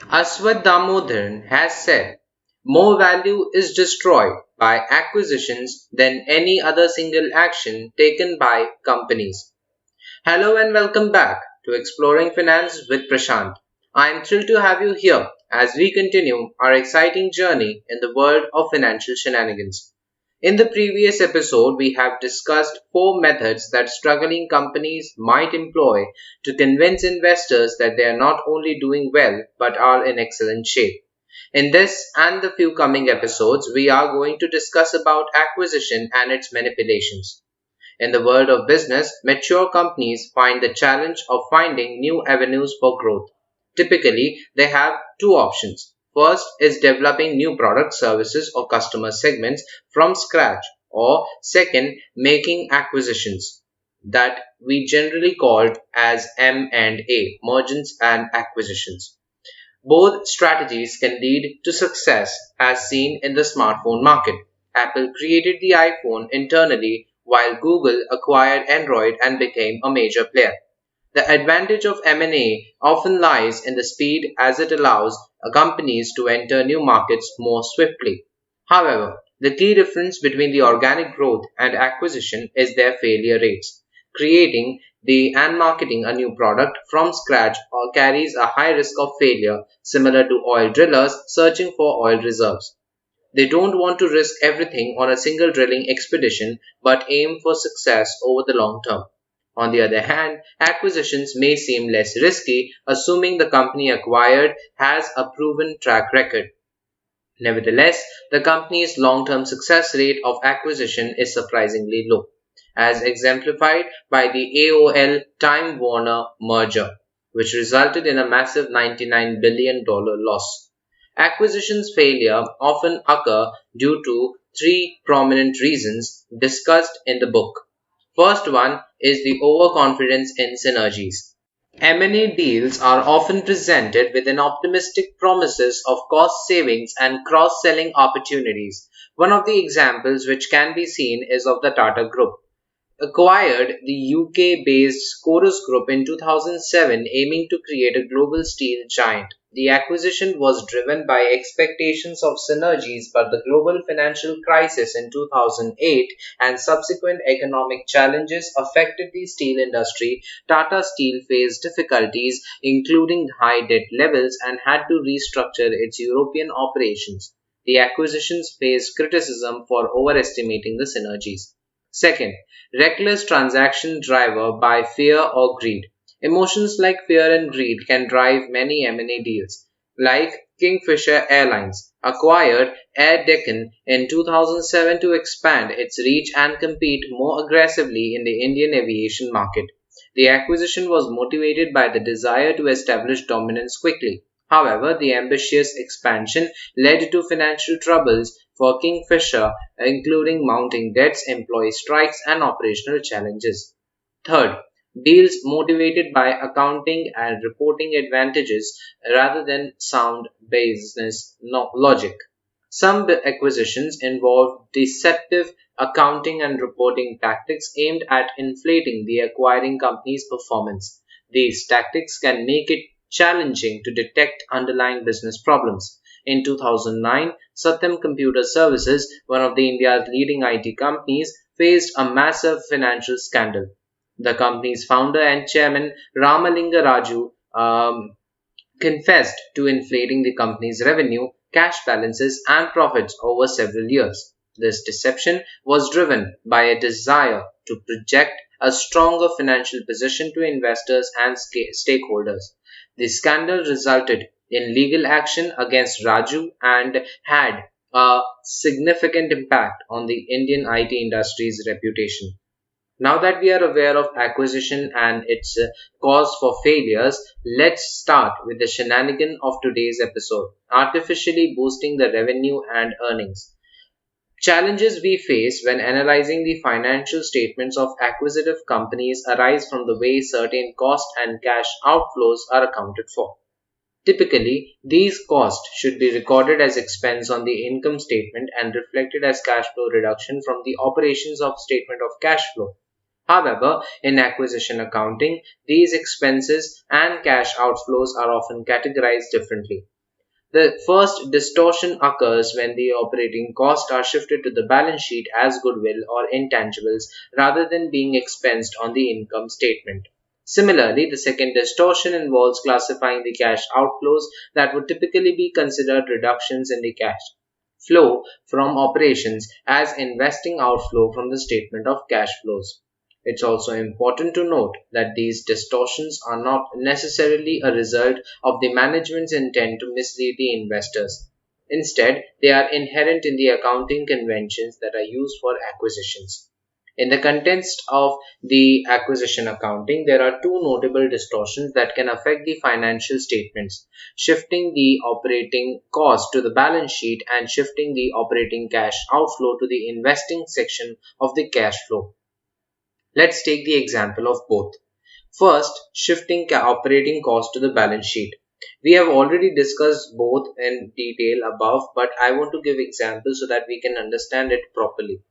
Aswad Damodaran has said, more value is destroyed by acquisitions than any other single action taken by companies. Hello and welcome back to Exploring Finance with Prashant. I am thrilled to have you here as we continue our exciting journey in the world of financial shenanigans. In the previous episode, we have discussed four methods that struggling companies might employ to convince investors that they are not only doing well but are in excellent shape. In this and the few coming episodes, we are going to discuss about acquisition and its manipulations. In the world of business, mature companies find the challenge of finding new avenues for growth. Typically, they have two options. First is developing new products, services, or customer segments from scratch, or second, making acquisitions that we generally called as M&A, mergers and acquisitions. Both strategies can lead to success as seen in the smartphone market. Apple created the iPhone internally while Google acquired Android and became a major player. The advantage of M&A often lies in the speed as it allows companies to enter new markets more swiftly. However, the key difference between the organic growth and acquisition is their failure rates. Creating the and marketing a new product from scratch or carries a high risk of failure similar to oil drillers searching for oil reserves. They don't want to risk everything on a single drilling expedition but aim for success over the long term. On the other hand, acquisitions may seem less risky, assuming the company acquired has a proven track record. Nevertheless, the company's long-term success rate of acquisition is surprisingly low, as exemplified by the AOL Time Warner merger, which resulted in a massive $99 billion loss. Acquisitions failure often occur due to three prominent reasons discussed in the book. First one is the overconfidence in synergies. M&A deals are often presented with an optimistic promises of cost savings and cross-selling opportunities. One of the examples which can be seen is of the Tata Group acquired the UK-based Chorus Group in 2007, aiming to create a global steel giant. The acquisition was driven by expectations of synergies, but the global financial crisis in 2008 and subsequent economic challenges affected the steel industry. Tata Steel faced difficulties, including high debt levels, and had to restructure its European operations. The acquisitions faced criticism for overestimating the synergies. Second, reckless transaction driver by fear or greed. Emotions like fear and greed can drive many M&A deals, like Kingfisher Airlines acquired Air Deccan in 2007 to expand its reach and compete more aggressively in the Indian aviation market. The acquisition was motivated by the desire to establish dominance quickly. However, the ambitious expansion led to financial troubles for Kingfisher, including mounting debts, employee strikes, and operational challenges. Third, deals motivated by accounting and reporting advantages rather than sound business logic. Some acquisitions involve deceptive accounting and reporting tactics aimed at inflating the acquiring company's performance. These tactics can make it challenging to detect underlying business problems. In 2009, Satyam Computer Services, one of the India's leading IT companies, faced a massive financial scandal. The company's founder and chairman Ramalinga Raju confessed to inflating the company's revenue, cash balances, and profits over several years. This deception was driven by a desire to project a stronger financial position to investors and stakeholders. The scandal resulted in legal action against Raju and had a significant impact on the Indian IT industry's reputation. Now that we are aware of acquisition and its cause for failures, let's start with the shenanigan of today's episode, artificially boosting the revenue and earnings. Challenges we face when analyzing the financial statements of acquisitive companies arise from the way certain costs and cash outflows are accounted for. Typically, these costs should be recorded as expense on the income statement and reflected as cash flow reduction from the operations of statement of cash flow. However, in acquisition accounting, these expenses and cash outflows are often categorized differently. The first distortion occurs when the operating costs are shifted to the balance sheet as goodwill or intangibles rather than being expensed on the income statement. Similarly, the second distortion involves classifying the cash outflows that would typically be considered reductions in the cash flow from operations as investing outflow from the statement of cash flows. It's also important to note that these distortions are not necessarily a result of the management's intent to mislead the investors. Instead, they are inherent in the accounting conventions that are used for acquisitions. In the context of the acquisition accounting, there are two notable distortions that can affect the financial statements: shifting the operating cost to the balance sheet and shifting the operating cash outflow to the investing section of the cash flow. Let's take the example of both. First, shifting operating cost to the balance sheet. We have already discussed both in detail above, but I want to give examples so that we can understand it properly.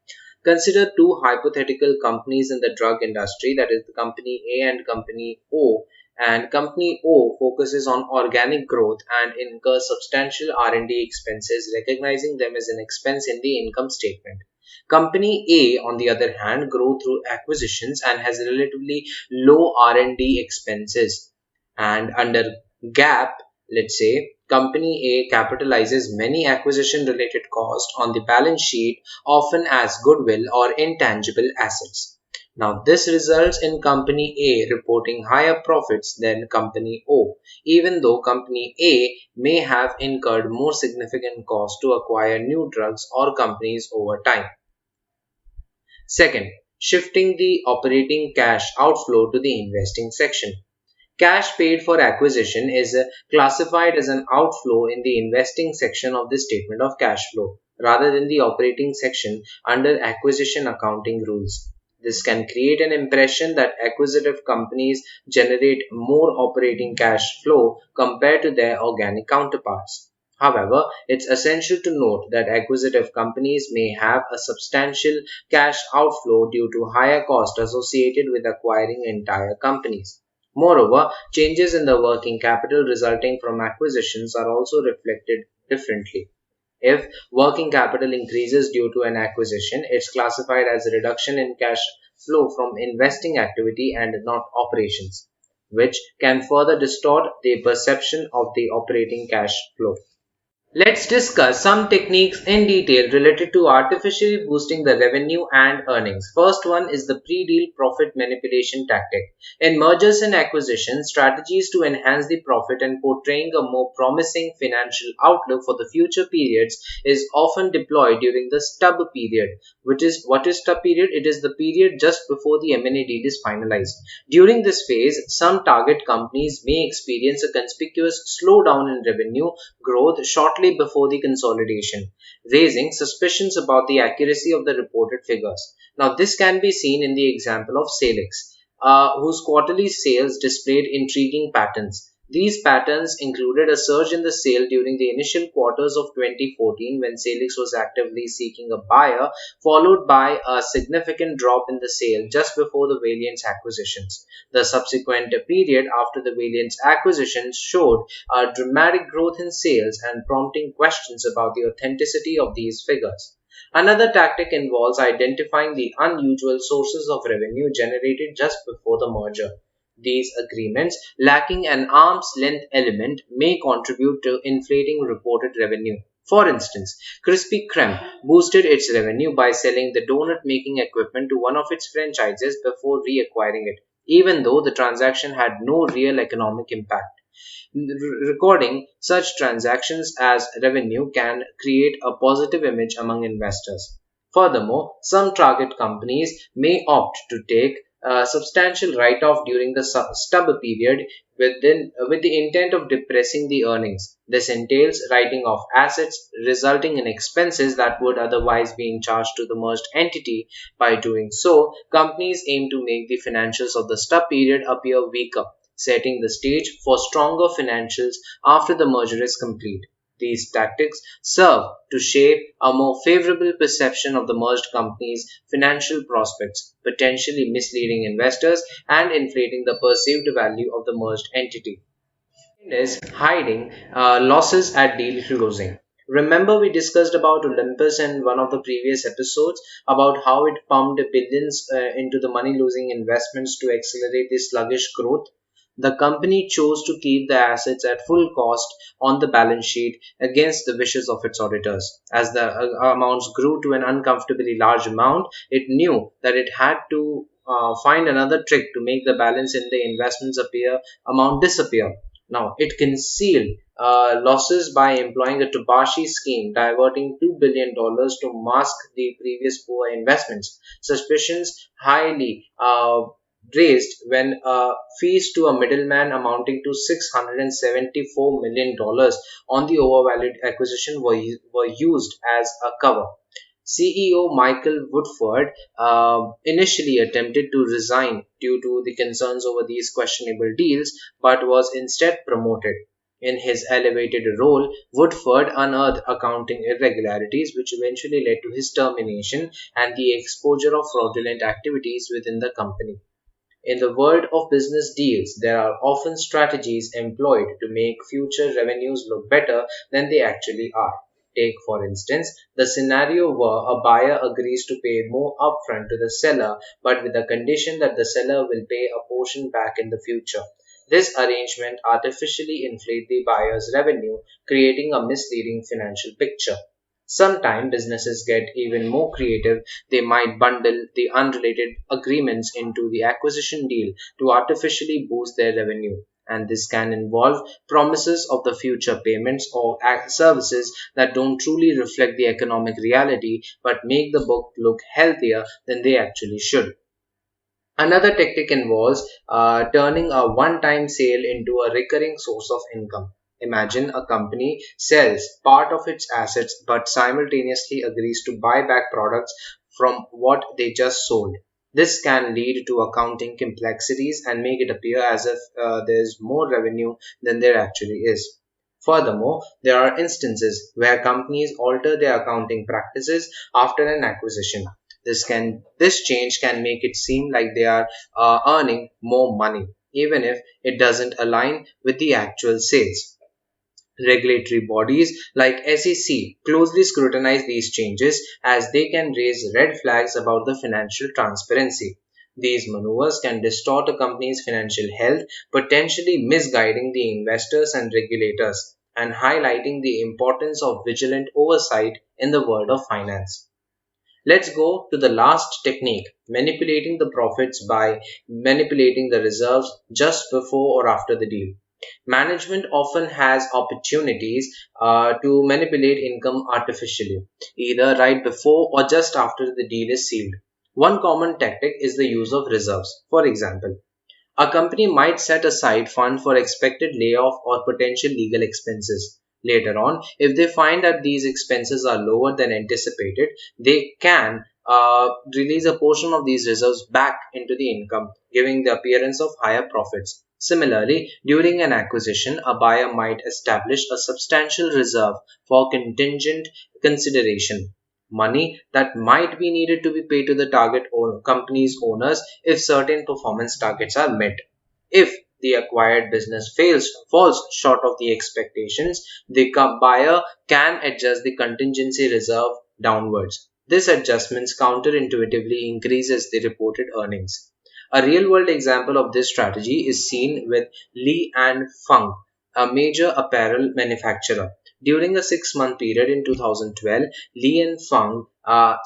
Consider two hypothetical companies in the drug industry, that is the company A and company O. And company O focuses on organic growth and incurs substantial R&D expenses, recognizing them as an expense in the income statement. Company A, on the other hand, grow through acquisitions and has relatively low R&D expenses. And under GAAP, let's say, Company A capitalizes many acquisition related costs on the balance sheet, often as goodwill or intangible assets. Now, this results in Company A reporting higher profits than Company O, even though Company A may have incurred more significant costs to acquire new drugs or companies over time. Second, shifting the operating cash outflow to the investing section. Cash paid for acquisition is classified as an outflow in the investing section of the statement of cash flow rather than the operating section under acquisition accounting rules. This can create an impression that acquisitive companies generate more operating cash flow compared to their organic counterparts. However, it's essential to note that acquisitive companies may have a substantial cash outflow due to higher costs associated with acquiring entire companies. Moreover, changes in the working capital resulting from acquisitions are also reflected differently. If working capital increases due to an acquisition, it's classified as a reduction in cash flow from investing activity and not operations, which can further distort the perception of the operating cash flow. Let's discuss some techniques in detail related to artificially boosting the revenue and earnings. First one is the pre-deal profit manipulation tactic. In mergers and acquisitions, strategies to enhance the profit and portraying a more promising financial outlook for the future periods is often deployed during the stub period. What is stub period? It is the period just before the M&A deal is finalized. During this phase, some target companies may experience a conspicuous slowdown in revenue growth shortly before the consolidation, raising suspicions about the accuracy of the reported figures. Now, this can be seen in the example of Salix, whose quarterly sales displayed intriguing patterns. These patterns included a surge in the sale during the initial quarters of 2014 when Salix was actively seeking a buyer, followed by a significant drop in the sale just before the Valiant's acquisitions. The subsequent period after the Valiant's acquisitions showed a dramatic growth in sales and prompting questions about the authenticity of these figures. Another tactic involves identifying the unusual sources of revenue generated just before the merger. These agreements, lacking an arm's length element, may contribute to inflating reported revenue. For instance, Krispy Kreme boosted its revenue by selling the donut making equipment to one of its franchises before reacquiring it, even though the transaction had no real economic impact. Recording such transactions as revenue can create a positive image among investors. Furthermore, some target companies may opt to take a substantial write-off during the stub period with the intent of depressing the earnings. This entails writing off assets, resulting in expenses that would otherwise be charged to the merged entity. By doing so, companies aim to make the financials of the stub period appear weaker, setting the stage for stronger financials after the merger is complete. These tactics serve to shape a more favorable perception of the merged company's financial prospects, potentially misleading investors and inflating the perceived value of the merged entity. is hiding losses at deal closing. Remember, we discussed about Olympus in one of the previous episodes about how it pumped billions into the money losing investments to accelerate the sluggish growth. The company chose to keep the assets at full cost on the balance sheet against the wishes of its auditors. As the amounts grew to an uncomfortably large amount, it knew that it had to find another trick to make the balance in the investments appear amount disappear. Now, it concealed losses by employing a Tobashi scheme, diverting $2 billion to mask the previous poor investments. Suspicions highly raised when fees to a middleman amounting to $674 million on the overvalued acquisition were used as a cover. CEO Michael Woodford initially attempted to resign due to the concerns over these questionable deals, but was instead promoted. In his elevated role, Woodford unearthed accounting irregularities, which eventually led to his termination and the exposure of fraudulent activities within the company. In the world of business deals, there are often strategies employed to make future revenues look better than they actually are. Take, for instance, the scenario where a buyer agrees to pay more upfront to the seller, but with the condition that the seller will pay a portion back in the future. This arrangement artificially inflates the buyer's revenue, creating a misleading financial picture. Sometimes businesses get even more creative. They might bundle the unrelated agreements into the acquisition deal to artificially boost their revenue. And this can involve promises of the future payments or services that don't truly reflect the economic reality but make the book look healthier than they actually should. Another tactic involves turning a one time sale into a recurring source of income. Imagine a company sells part of its assets but simultaneously agrees to buy back products from what they just sold. This can lead to accounting complexities and make it appear as if there's more revenue than there actually is. Furthermore, there are instances where companies alter their accounting practices after an acquisition. This change can make it seem like they are earning more money, even if it doesn't align with the actual sales. Regulatory bodies like SEC closely scrutinize these changes as they can raise red flags about the financial transparency. These maneuvers can distort a company's financial health, potentially misguiding the investors and regulators, and highlighting the importance of vigilant oversight in the world of finance. Let's go to the last technique, manipulating the profits by manipulating the reserves just before or after the deal. Management often has opportunities to manipulate income artificially, either right before or just after the deal is sealed. One common tactic is the use of reserves. For example, a company might set aside fund for expected layoff or potential legal expenses. Later on, if they find that these expenses are lower than anticipated, they can release a portion of these reserves back into the income, giving the appearance of higher profits. Similarly, during an acquisition, a buyer might establish a substantial reserve for contingent consideration, money that might be needed to be paid to the company's owners if certain performance targets are met. If the acquired business falls short of the expectations, the buyer can adjust the contingency reserve downwards. This adjustment counterintuitively increases the reported earnings. A real world example of this strategy is seen with Li and Fung, a major apparel manufacturer. During a 6 month period in 2012, Li and Fung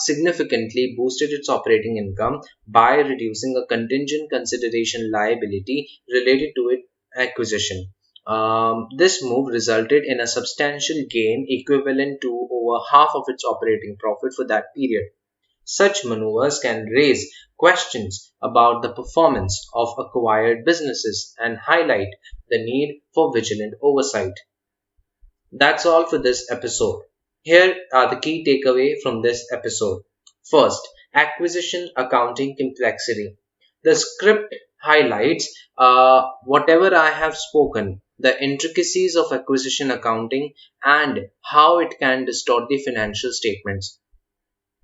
significantly boosted its operating income by reducing a contingent consideration liability related to its acquisition. This move resulted in a substantial gain equivalent to over half of its operating profit for that period. Such maneuvers can raise questions about the performance of acquired businesses and highlight the need for vigilant oversight. That's all for this episode. Here are the key takeaway from this episode. First, acquisition accounting complexity. The script highlights whatever I have spoken, the intricacies of acquisition accounting and how it can distort the financial statements.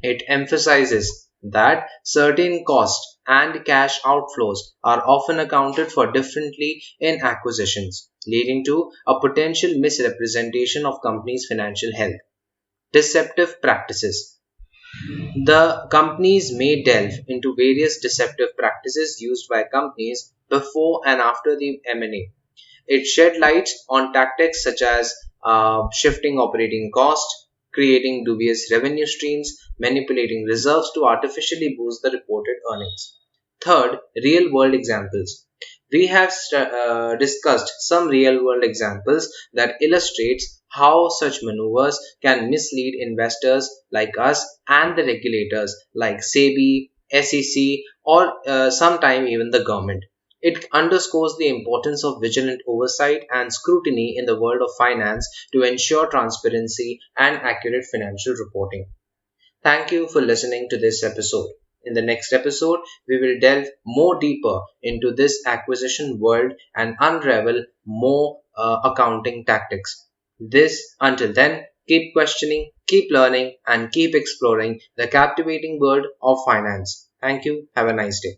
It emphasizes that certain costs and cash outflows are often accounted for differently in acquisitions. leading to a potential misrepresentation of companies' financial health. Deceptive practices. The companies may delve into various deceptive practices used by companies before and after the M&A. It shed light on tactics such as shifting operating costs, creating dubious revenue streams, manipulating reserves to artificially boost the reported earnings. Third, real world examples. We have discussed some real world examples that illustrates how such maneuvers can mislead investors like us and the regulators like SEBI, SEC, or sometime even the government. It underscores the importance of vigilant oversight and scrutiny in the world of finance to ensure transparency and accurate financial reporting. Thank you for listening to this episode. In the next episode, we will delve more deeper into this acquisition world and unravel more accounting tactics. Until then, keep questioning, keep learning, and keep exploring the captivating world of finance. Thank you. Have a nice day.